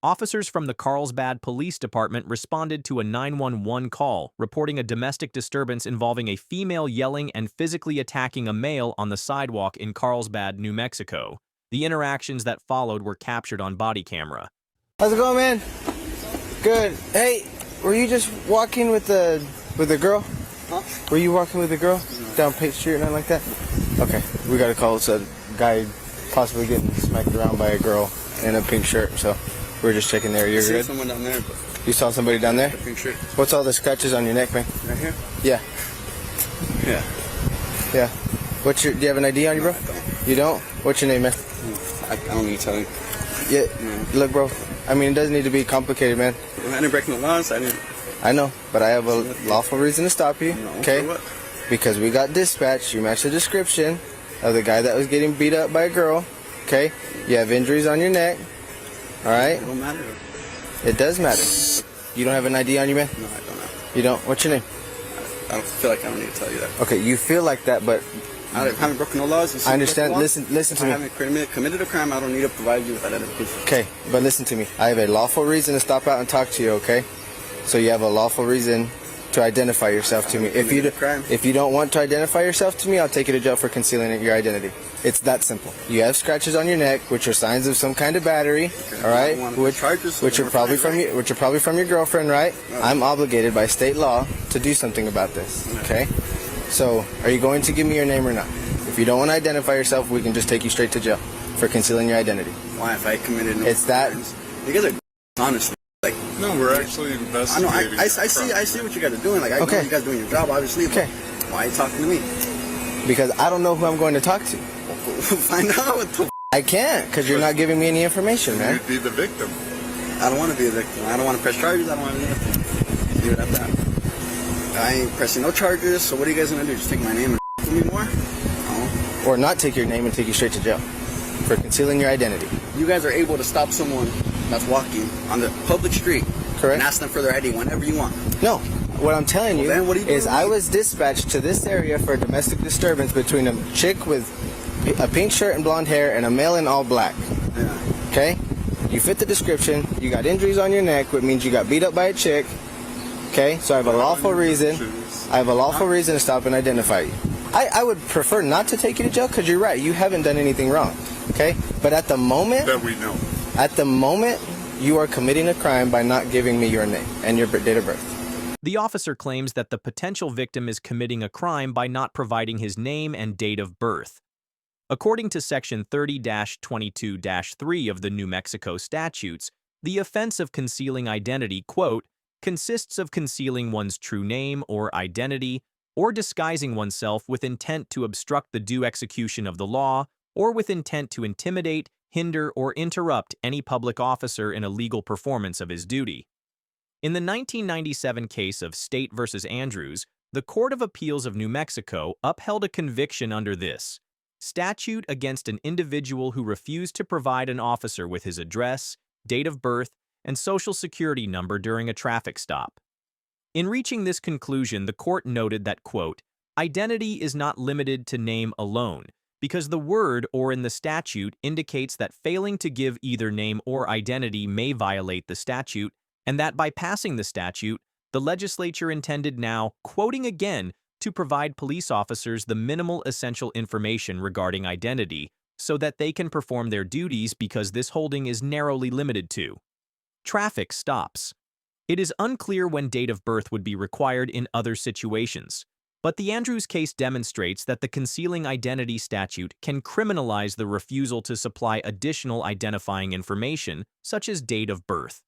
Officers from the Carlsbad Police Department responded to a 911 call, reporting a domestic disturbance involving a female yelling and physically attacking a male on the sidewalk in Carlsbad, New Mexico. The interactions that followed were captured on body camera. How's it going, man? Good. Hey, were you just walking with the girl? Huh? Were you walking with the girl down Page Street or nothing like that? Okay, we got a call. It's a guy possibly getting smacked around by a girl in a pink shirt. So we're just checking there. You're good? Someone down there, but You saw somebody down there? pink shirt. What's all the scratches on your neck, man? Right here? Yeah. Yeah. Yeah. Do you have an ID on you, bro? No, I don't. You don't? What's your name, man? I don't need to tell you. Yeah. No. Look, bro. I mean, it doesn't need to be complicated, man. I didn't break no laws. I didn't. I know, but I have a lawful reason to stop you. No, Okay? for what? Because we got dispatched. You match the description of the guy that was getting beat up by a girl. Okay? You have injuries on your neck. All right? It don't matter. It does matter. You don't have an ID on you, man? No, I don't know. You don't? What's your name? I don't feel like I don't need to tell you that. Okay, you feel like that, but I haven't broken no laws. I understand. Listen to If I me. haven't committed a crime, I don't need to provide you with identification. Okay, but listen to me. I have a lawful reason to stop out and talk to you, okay? So you have a lawful reason to identify yourself to me. If you don't want to identify yourself to me, I'll take you to jail for concealing your identity. It's that simple. You have scratches on your neck, which are signs of some kind of battery, all right? Which are probably from your girlfriend, right? I'm obligated by state law to do something about this, okay? So, are you going to give me your name or not? If you don't want to identify yourself, we can just take you straight to jail for concealing your identity. Why? If I committed no It's that- crimes? You guys are honestly. Like, No, we're actually I know. investigating. I see what you guys are doing. Like, I know Okay. you guys are doing your job, obviously. But Okay. why are you talking to me? Because I don't know who I'm going to talk to. Find out what the. I can't, because you're not giving me any information, man. You'd be the victim. I don't want to be a victim. I don't want to press charges. I don't want to do anything. Leave it at that. I ain't pressing no charges. So what are you guys gonna do? Just take my name and with me more? No. Or not take your name and take you straight to jail for concealing your identity. You guys are able to stop someone that's walking on the public street Correct. and ask them for their ID whenever you want. No, what I'm telling you Well, then what are you is doing? I was dispatched to this area for a domestic disturbance between a chick with a pink shirt and blonde hair and a male in all black. Yeah. Okay? You fit the description. You got injuries on your neck, which means you got beat up by a chick. Okay? So I have a lawful reason. I have a lawful reason to stop and identify you. I would prefer not to take you to jail because you're right. You haven't done anything wrong. Okay? But at the moment, That we know. you are committing a crime by not giving me your name and your date of birth. The officer claims that the potential victim is committing a crime by not providing his name and date of birth. According to Section 30-22-3 of the New Mexico statutes, the offense of concealing identity, quote, consists of concealing one's true name or identity, or disguising oneself with intent to obstruct the due execution of the law, or with intent to intimidate, hinder, or interrupt any public officer in a legal performance of his duty. In the 1997 case of State v. Andrews, the Court of Appeals of New Mexico upheld a conviction under this statute against an individual who refused to provide an officer with his address, date of birth, and social security number during a traffic stop. In reaching this conclusion, the court noted that, quote, identity is not limited to name alone, because the word or in the statute indicates that failing to give either name or identity may violate the statute, and that by passing the statute, the legislature intended now, quoting again, to provide police officers the minimal essential information regarding identity so that they can perform their duties because this holding is narrowly limited to traffic stops. It is unclear when date of birth would be required in other situations, but the Andrews case demonstrates that the concealing identity statute can criminalize the refusal to supply additional identifying information, such as date of birth.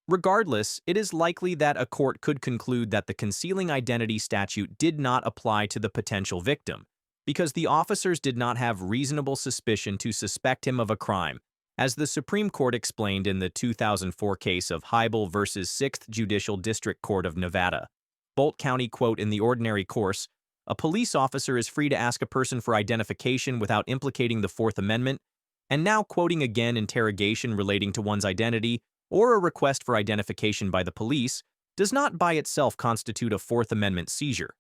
Regardless, it is likely that a court could conclude that the concealing identity statute did not apply to the potential victim, because the officers did not have reasonable suspicion to suspect him of a crime, as the Supreme Court explained in the 2004 case of Hybel v. 6th Judicial District Court of Nevada. Bolt County, quote, in the ordinary course, a police officer is free to ask a person for identification without implicating the Fourth Amendment, and now quoting again interrogation relating to one's identity or a request for identification by the police does not by itself constitute a Fourth Amendment seizure.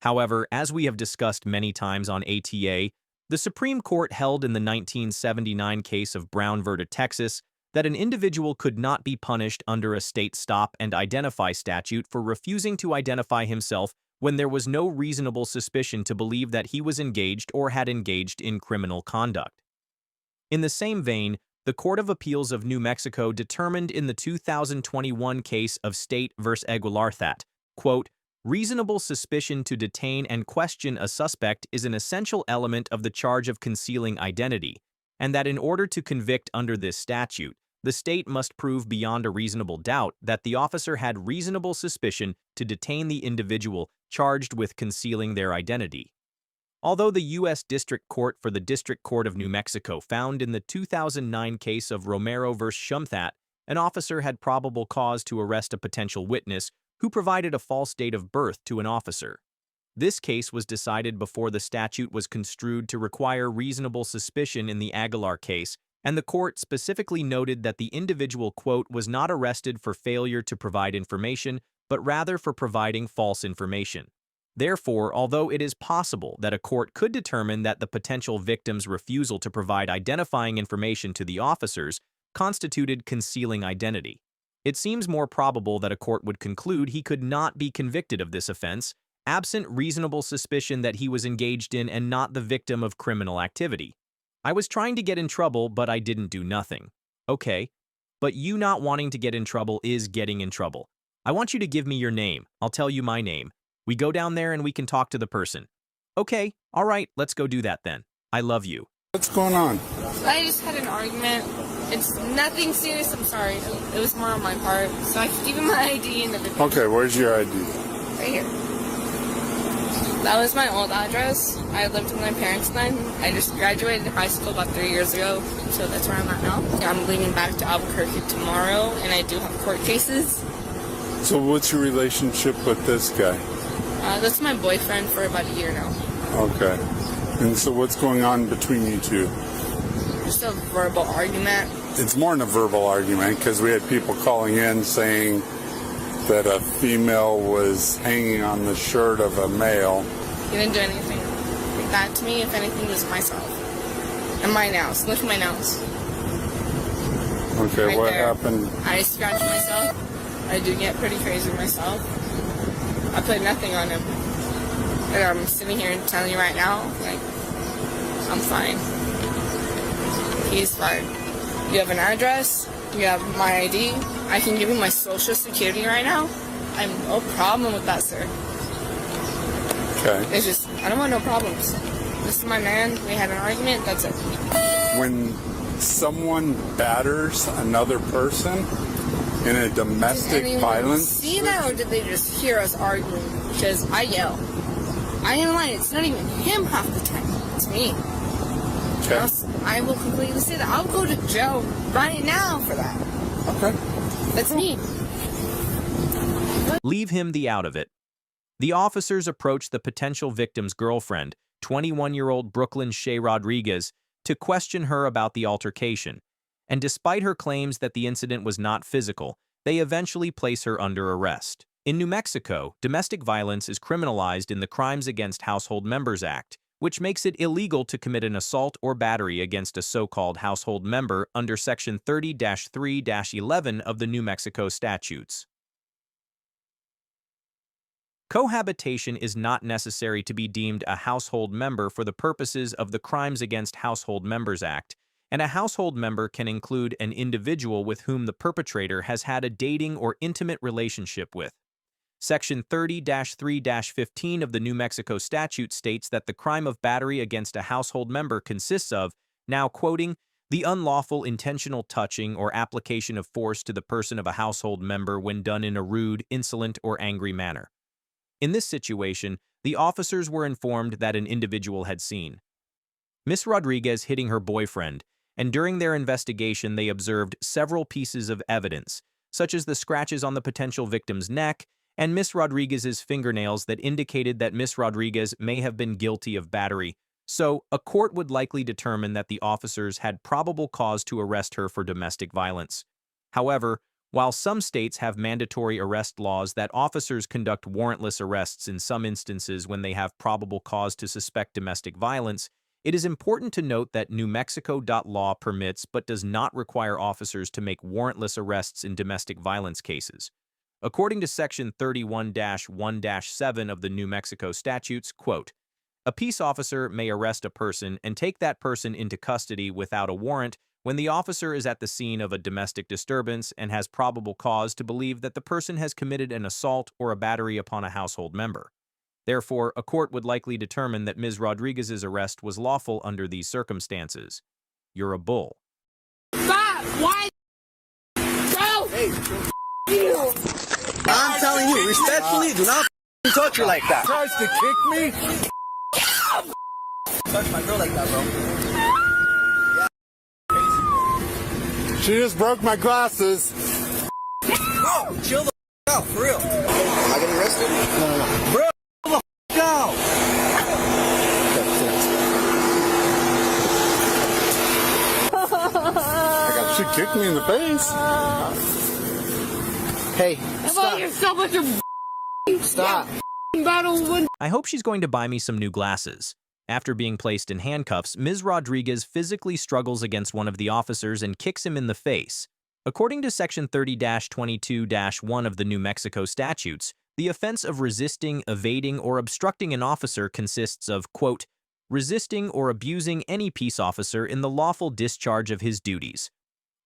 However, as we have discussed many times on ATA, the Supreme Court held in the 1979 case of Brown v. Texas that an individual could not be punished under a state stop and identify statute for refusing to identify himself when there was no reasonable suspicion to believe that he was engaged or had engaged in criminal conduct. In the same vein, the Court of Appeals of New Mexico determined in the 2021 case of State v. Aguilar that, quote, reasonable suspicion to detain and question a suspect is an essential element of the charge of concealing identity, and that in order to convict under this statute, the state must prove beyond a reasonable doubt that the officer had reasonable suspicion to detain the individual charged with concealing their identity. Although the U.S. District Court for the District Court of New Mexico found in the 2009 case of Romero v. Shump that an officer had probable cause to arrest a potential witness who provided a false date of birth to an officer. This case was decided before the statute was construed to require reasonable suspicion in the Aguilar case, and the court specifically noted that the individual, quote, was not arrested for failure to provide information, but rather for providing false information. Therefore, although it is possible that a court could determine that the potential victim's refusal to provide identifying information to the officers constituted concealing identity, it seems more probable that a court would conclude he could not be convicted of this offense, absent reasonable suspicion that he was engaged in and not the victim of criminal activity. I was trying to get in trouble, but I didn't do nothing. Okay, but you not wanting to get in trouble is getting in trouble. I want you to give me your name. I'll tell you my name. We go down there and we can talk to the person. Okay, all right, let's go do that then. I love you. What's going on? I just had an argument. It's nothing serious, I'm sorry. It was more on my part. So I gave him my ID and everything. Okay, where's your ID? Right here. That was my old address. I lived with my parents then. I just graduated high school about 3 years ago, so that's where I'm at now. I'm leaving back to Albuquerque tomorrow, and I do have court cases. So what's your relationship with this guy? That's my boyfriend for about a year now. Okay. And so what's going on between you two? Just a verbal argument. It's more than a verbal argument because we had people calling in saying that a female was hanging on the shirt of a male. He didn't do anything like that to me. If anything, it was myself. And my nails. Look at my nails. Okay, Right what there. happened? I scratch myself. I do get pretty crazy myself. I put nothing on him. And I'm sitting here and telling you right now, like, I'm fine. He's fine. You have an address. You have my ID. I can give you my social security right now. I have no problem with that, sir. Okay. It's just, I don't want no problems. This is my man. We had an argument. That's it. When someone batters another person in a domestic Did anyone violence... see that, or did they just hear us arguing? Because I yell. I ain't lying. It's not even him half the time. It's me. Okay. Else I will completely say that. I'll go to jail right now for that. Okay. That's me. Leave him the out of it. The officers approached the potential victim's girlfriend, 21-year-old Brooklyn Shea Rodriguez, to question her about the altercation, and despite her claims that the incident was not physical, they eventually place her under arrest. In New Mexico, domestic violence is criminalized in the Crimes Against Household Members Act, which makes it illegal to commit an assault or battery against a so-called household member under Section 30-3-11 of the New Mexico statutes. Cohabitation is not necessary to be deemed a household member for the purposes of the Crimes Against Household Members Act, and a household member can include an individual with whom the perpetrator has had a dating or intimate relationship with. Section 30-3-15 of the New Mexico statute states that the crime of battery against a household member consists of, now quoting, the unlawful intentional touching or application of force to the person of a household member when done in a rude, insolent, or angry manner. In this situation, the officers were informed that an individual had seen Miss Rodriguez hitting her boyfriend, and during their investigation they observed several pieces of evidence, such as the scratches on the potential victim's neck and Miss Rodriguez's fingernails that indicated that Miss Rodriguez may have been guilty of battery, so a court would likely determine that the officers had probable cause to arrest her for domestic violence. However, while some states have mandatory arrest laws that officers conduct warrantless arrests in some instances when they have probable cause to suspect domestic violence, It is important to note that New Mexico law permits but does not require officers to make warrantless arrests in domestic violence cases. According to Section 31-1-7 of the New Mexico statutes, quote, a peace officer may arrest a person and take that person into custody without a warrant when the officer is at the scene of a domestic disturbance and has probable cause to believe that the person has committed an assault or a battery upon a household member. Therefore, a court would likely determine that Ms. Rodriguez's arrest was lawful under these circumstances. You're a bull. Stop! Why? Go! Hey, you! I'm telling you, respectfully, do not touch her like that. Tries to kick me? Touch my girl like that, bro. She just broke my glasses. Bro, chill the out, for real. Am I getting arrested? No. Bro, chill the out. She kicked me in the face. Hey, About yourself with your stop. battle when I hope she's going to buy me some new glasses. After being placed in handcuffs, Ms. Rodriguez physically struggles against one of the officers and kicks him in the face. According to Section 30-22-1 of the New Mexico statutes, the offense of resisting, evading, or obstructing an officer consists of, quote, resisting or abusing any peace officer in the lawful discharge of his duties.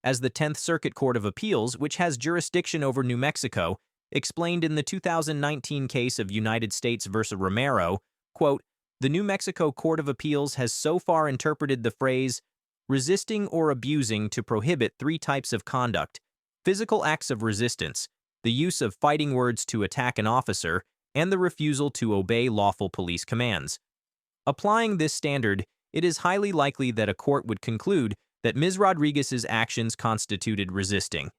As the 10th Circuit Court of Appeals, which has jurisdiction over New Mexico, explained in the 2019 case of United States v. Romero, quote, the New Mexico Court of Appeals has so far interpreted the phrase resisting or abusing to prohibit three types of conduct: physical acts of resistance, the use of fighting words to attack an officer, and the refusal to obey lawful police commands. Applying this standard, it is highly likely that a court would conclude that Ms. Rodriguez's actions constituted resisting.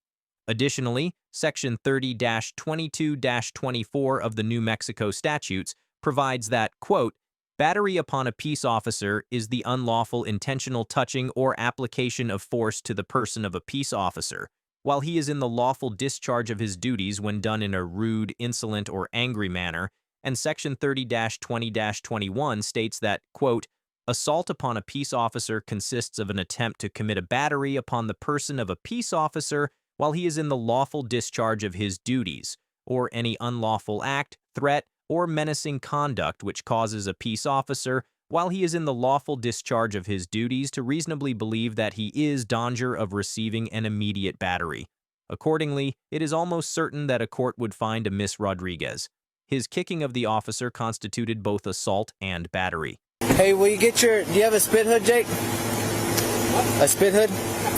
Additionally, Section 30-22-24 of the New Mexico statutes provides that, quote, battery upon a peace officer is the unlawful intentional touching or application of force to the person of a peace officer, while he is in the lawful discharge of his duties when done in a rude, insolent, or angry manner, and Section 30-20-21 states that, quote, assault upon a peace officer consists of an attempt to commit a battery upon the person of a peace officer while he is in the lawful discharge of his duties, or any unlawful act, threat, or menacing conduct which causes a peace officer, while he is in the lawful discharge of his duties, to reasonably believe that he is danger of receiving an immediate battery. Accordingly, it is almost certain that a court would find a Ms. Rodriguez. His kicking of the officer constituted both assault and battery. Hey, will you get do you have a spit hood, Jake? A spit hood?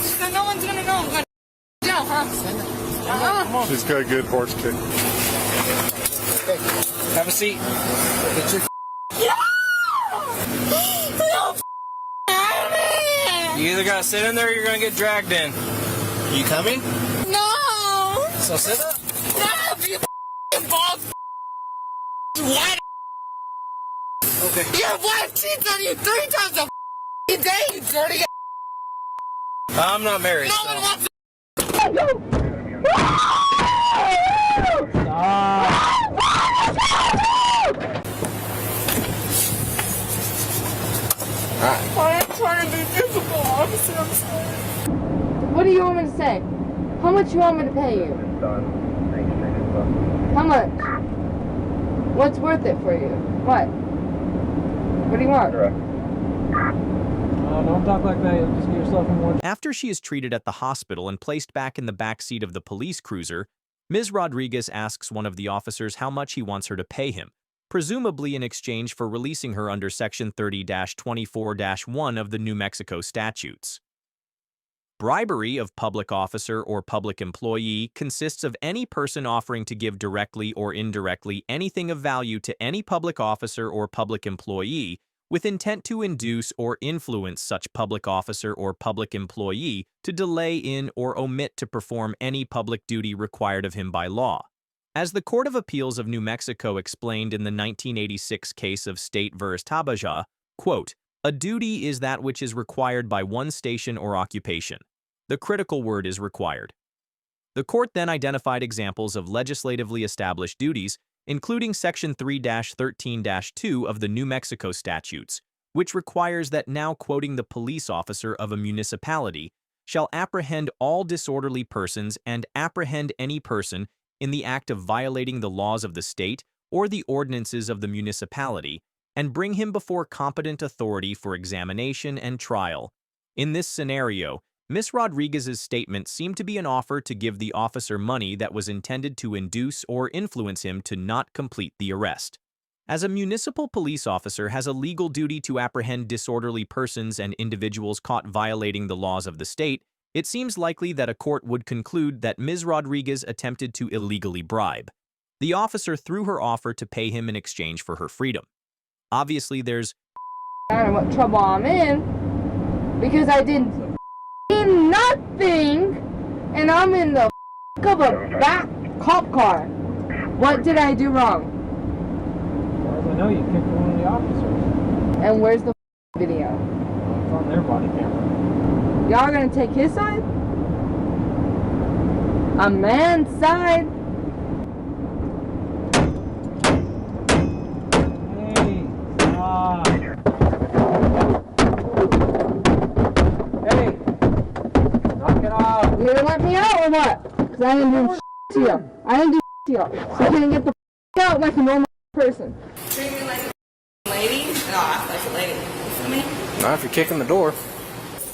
so no one's gonna know I'm gonna jail, huh? She's got a good horse kick. Have a seat. Get your You either gotta sit in there or you're gonna get dragged in. You coming? No! So sit up. No! You balls! What? Okay. Your wife cheats on you 3 times a day, you dirty. I'm not married. No So. one wants I'm trying to be difficult, officer. I'm sorry. What do you want me to say? How much you want me to pay you? How much? What's worth it for you? What? What do you want? Don't talk like that. You'll just get yourself in more. After she is treated at the hospital and placed back in the back seat of the police cruiser, Ms. Rodriguez asks one of the officers how much he wants her to pay him, presumably in exchange for releasing her under Section 30-24-1 of the New Mexico statutes. Bribery of public officer or public employee consists of any person offering to give directly or indirectly anything of value to any public officer or public employee with intent to induce or influence such public officer or public employee to delay in or omit to perform any public duty required of him by law. As the Court of Appeals of New Mexico explained in the 1986 case of State v. Tabaja, quote, a duty is that which is required by one station or occupation. The critical word is required. The court then identified examples of legislatively established duties, including Section 3-13-2 of the New Mexico statutes, which requires that, now quoting the police officer of a municipality, shall apprehend all disorderly persons and apprehend any person in the act of violating the laws of the state or the ordinances of the municipality, and bring him before competent authority for examination and trial. In this scenario, Ms. Rodriguez's statement seemed to be an offer to give the officer money that was intended to induce or influence him to not complete the arrest. As a municipal police officer has a legal duty to apprehend disorderly persons and individuals caught violating the laws of the state, it seems likely that a court would conclude that Ms. Rodriguez attempted to illegally bribe. The officer threw her offer to pay him in exchange for her freedom. Obviously, there's I don't know what trouble I'm in because I did nothing and I'm in the of a back cop car. What did I do wrong? As far as I know, you kicked one of the officers. And where's the video? It's on their body camera. Y'all gonna take his side? A man's side? Hey, stop. Hey, knock it off. You gonna let me out or what? Because I didn't do to you. I didn't do to you. So you can get the out like a normal person. Treat me like a lady, and I'll act like a lady. You feel me? Not if you're kicking the door.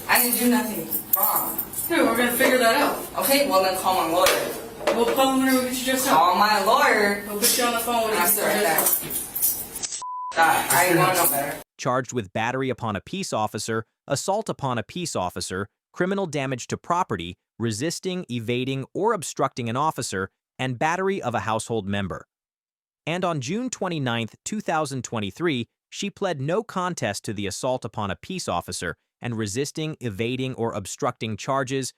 I didn't do nothing wrong. Yeah, we're gonna figure that out. Okay, well then call my lawyer. We'll call him whenever we get you just out. Call my lawyer. We'll put you on the phone with And I him. sit right there. I ain't gonna know better. charged with battery upon a peace officer, assault upon a peace officer, criminal damage to property, resisting, evading, or obstructing an officer, and battery of a household member. And on June 29, 2023, she pled no contest to the assault upon a peace officer and resisting, evading, or obstructing charges,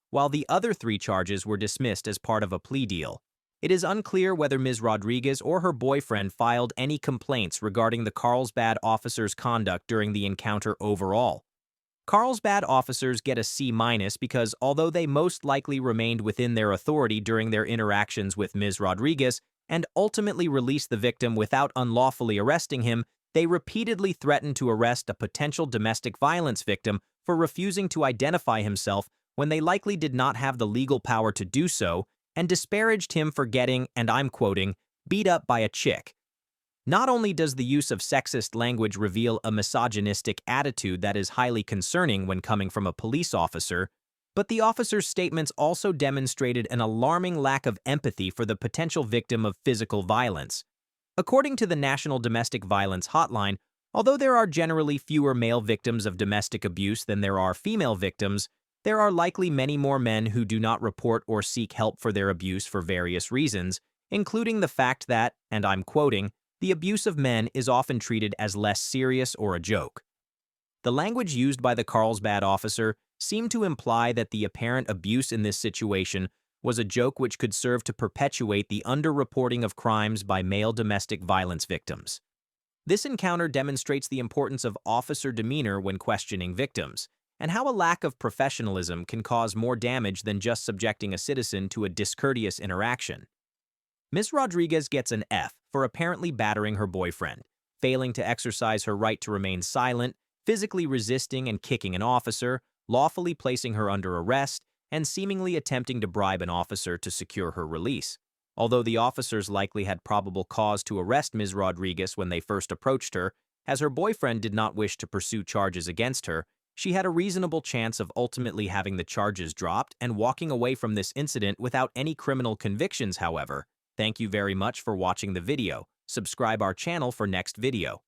while the other 3 charges were dismissed as part of a plea deal. It is unclear whether Ms. Rodriguez or her boyfriend filed any complaints regarding the Carlsbad officers' conduct during the encounter overall. Carlsbad officers get a C- because although they most likely remained within their authority during their interactions with Ms. Rodriguez and ultimately released the victim without unlawfully arresting him, they repeatedly threatened to arrest a potential domestic violence victim for refusing to identify himself when they likely did not have the legal power to do so, and disparaged him for getting, and I'm quoting, beat up by a chick. Not only does the use of sexist language reveal a misogynistic attitude that is highly concerning when coming from a police officer, but the officer's statements also demonstrated an alarming lack of empathy for the potential victim of physical violence. According to the National Domestic Violence Hotline, although there are generally fewer male victims of domestic abuse than there are female victims, there are likely many more men who do not report or seek help for their abuse for various reasons, including the fact that, and I'm quoting, the abuse of men is often treated as less serious or a joke. The language used by the Carlsbad officer seemed to imply that the apparent abuse in this situation was a joke which could serve to perpetuate the underreporting of crimes by male domestic violence victims. This encounter demonstrates the importance of officer demeanor when questioning victims, and how a lack of professionalism can cause more damage than just subjecting a citizen to a discourteous interaction. Ms. Rodriguez gets an F for apparently battering her boyfriend, failing to exercise her right to remain silent, physically resisting and kicking an officer, lawfully placing her under arrest, and seemingly attempting to bribe an officer to secure her release. Although the officers likely had probable cause to arrest Ms. Rodriguez when they first approached her, as her boyfriend did not wish to pursue charges against her, she had a reasonable chance of ultimately having the charges dropped and walking away from this incident without any criminal convictions, however. Thank you very much for watching the video. Subscribe our channel for next video.